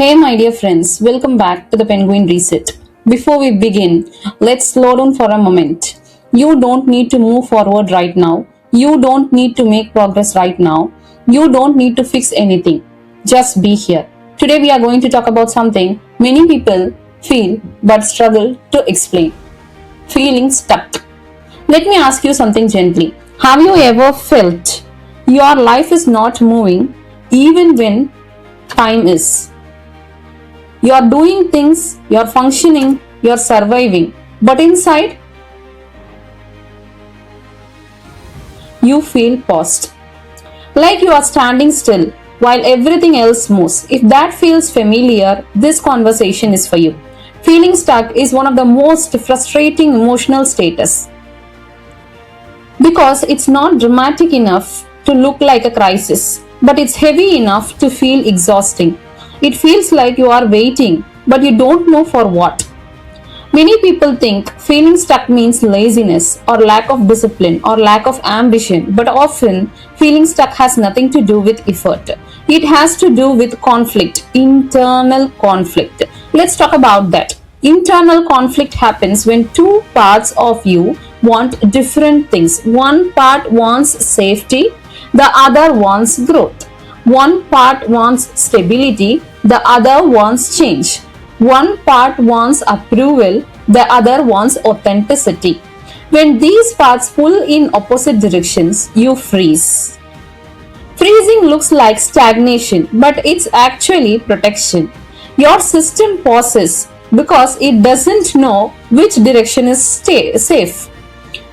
Hey, my dear friends, welcome back to the Penguin Reset. Before we begin, let's slow down for a moment. You don't need to move forward right now. You don't need to make progress right now. You don't need to fix anything. Just be here. Today, we are going to talk about something many people feel but struggle to explain: feeling stuck. Let me ask you something gently. Have you ever felt your life is not moving even when time is? You're doing things, you're functioning, you're surviving, but inside you feel paused. Like you are standing still while everything else moves. If that feels familiar, this conversation is for you. Feeling stuck is one of the most frustrating emotional status because it's not dramatic enough to look like a crisis, but it's heavy enough to feel exhausting. It feels like you are waiting, but you don't know for what. Many people think feeling stuck means laziness or lack of discipline or lack of ambition, but often feeling stuck has nothing to do with effort. It has to do with conflict, internal conflict. Let's talk about that. Internal conflict happens when two parts of you want different things. One part wants safety, the other wants growth. One part wants stability, the other wants change. One part wants approval, the other wants authenticity. When these parts pull in opposite directions, you freeze. Freezing looks like stagnation, but it's actually protection. Your system pauses because it doesn't know which direction is safe.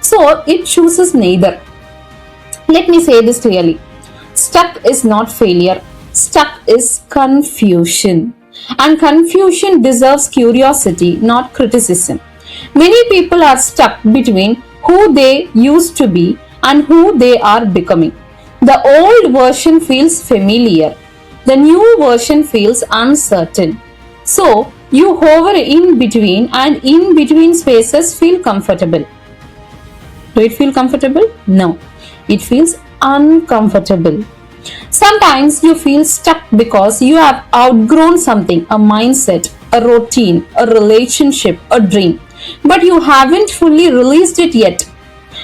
So it chooses neither. Let me say this clearly. Stuck is not failure. Stuck is confusion. And confusion deserves curiosity, not criticism. Many people are stuck between who they used to be and who they are becoming. The old version feels familiar. The new version feels uncertain. So, you hover in between, and in between spaces feel comfortable. Do it feel comfortable? No. It feels uncomfortable. Sometimes you feel stuck because you have outgrown something, a mindset, a routine, a relationship, a dream. But you haven't fully released it yet.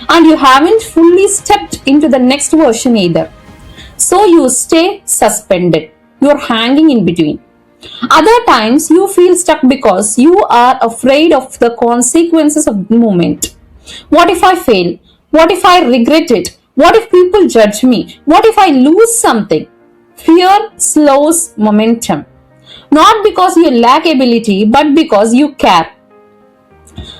And you haven't fully stepped into the next version either. So you stay suspended. You're hanging in between. Other times you feel stuck because you are afraid of the consequences of the moment. What if I fail? What if I regret it? What if people judge me? What if I lose something? Fear slows momentum. Not because you lack ability, but because you care.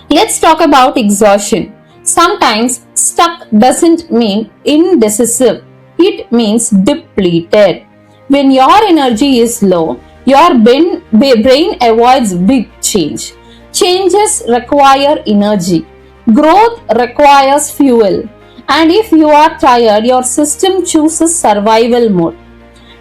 Let's talk about exhaustion. Sometimes stuck doesn't mean indecisive. It means depleted. When your energy is low, your brain avoids big change. Changes require energy. Growth requires fuel. And if you are tired, your system chooses survival mode.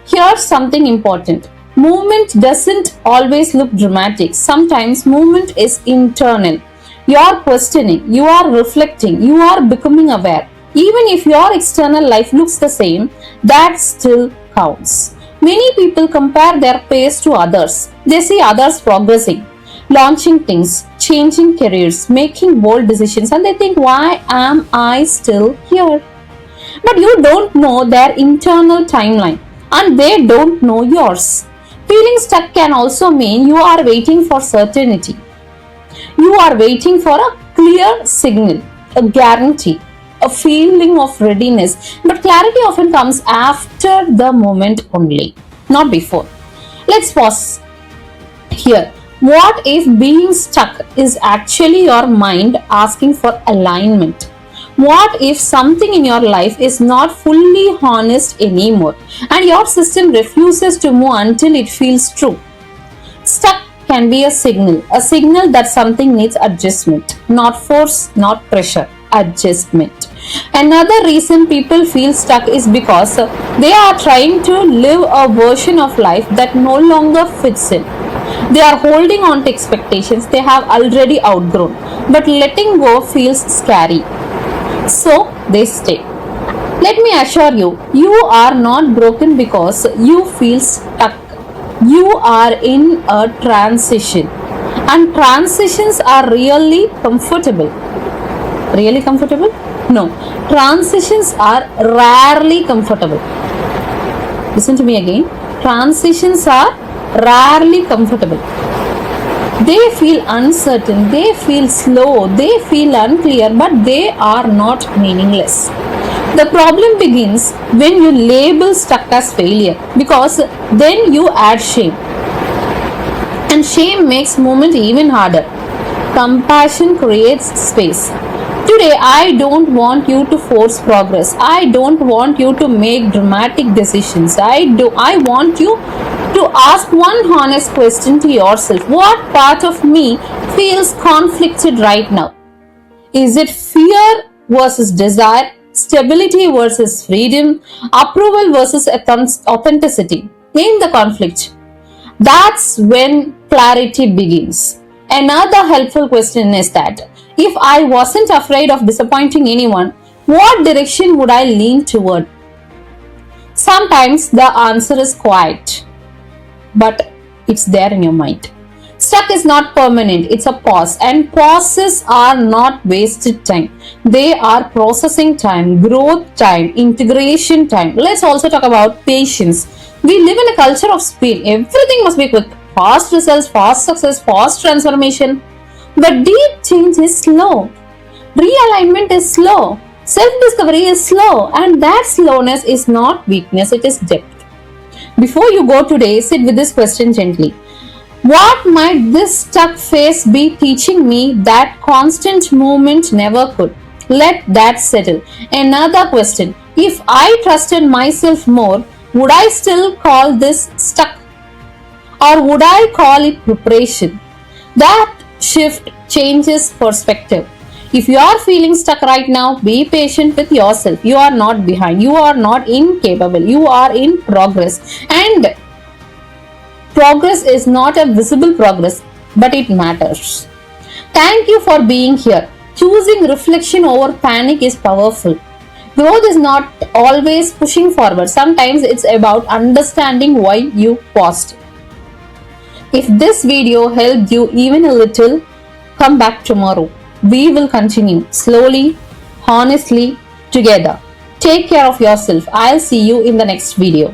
Here's something important. Movement doesn't always look dramatic. Sometimes movement is internal. You are questioning, you are reflecting, you are becoming aware. Even if your external life looks the same, that still counts. Many people compare their pace to others. They see others progressing, launching things, changing careers, making bold decisions, and they think, why am I still here? But you don't know their internal timeline, and they don't know yours. Feeling stuck can also mean you are waiting for certainty. You are waiting for a clear signal, a guarantee, a feeling of readiness. But clarity often comes after the moment only, not before. Let's pause here. What if being stuck is actually your mind asking for alignment? What if something in your life is not fully honest anymore and your system refuses to move until it feels true? Stuck can be a signal that something needs adjustment, not force, not pressure, adjustment. Another reason people feel stuck is because they are trying to live a version of life that no longer fits in. They are holding on to expectations they have already outgrown, but letting go feels scary. So they stay. Let me assure you, you are not broken because you feel stuck. You are in a transition, and transitions are really comfortable. Really comfortable? No. Transitions are rarely comfortable. Listen to me again. Transitions are rarely comfortable. They feel uncertain, they feel slow, they feel unclear, but they are not meaningless. The problem begins when you label stuck as failure, because then you add shame. And shame makes movement even harder. Compassion creates space. Today, I don't want you to force progress. I don't want you to make dramatic decisions. I want you to ask one honest question to yourself. What part of me feels conflicted right now? Is it fear versus desire, stability versus freedom, approval versus authenticity? Name the conflict. That's when clarity begins. Another helpful question is that if I wasn't afraid of disappointing anyone, what direction would I lean toward? Sometimes the answer is quiet, but it's there in your mind. Stuck is not permanent, it's a pause, and pauses are not wasted time. They are processing time, growth time, integration time. Let's also talk about patience. We live in a culture of speed. Everything must be quick. Fast results, fast success, fast transformation. But deep change is slow. Realignment is slow. Self-discovery is slow. And that slowness is not weakness, it is depth. Before you go today, sit with this question gently. What might this stuck phase be teaching me that constant movement never could? Let that settle. Another question. If I trusted myself more, would I still call this stuck? Or would I call it preparation? That shift changes perspective. If you are feeling stuck right now, be patient with yourself. You are not behind. You are not incapable. You are in progress. And progress is not a visible progress, but it matters. Thank you for being here. Choosing reflection over panic is powerful. Growth is not always pushing forward. Sometimes it's about understanding why you paused. If this video helped you even a little, come back tomorrow. We will continue slowly, honestly, together. Take care of yourself. I'll see you in the next video.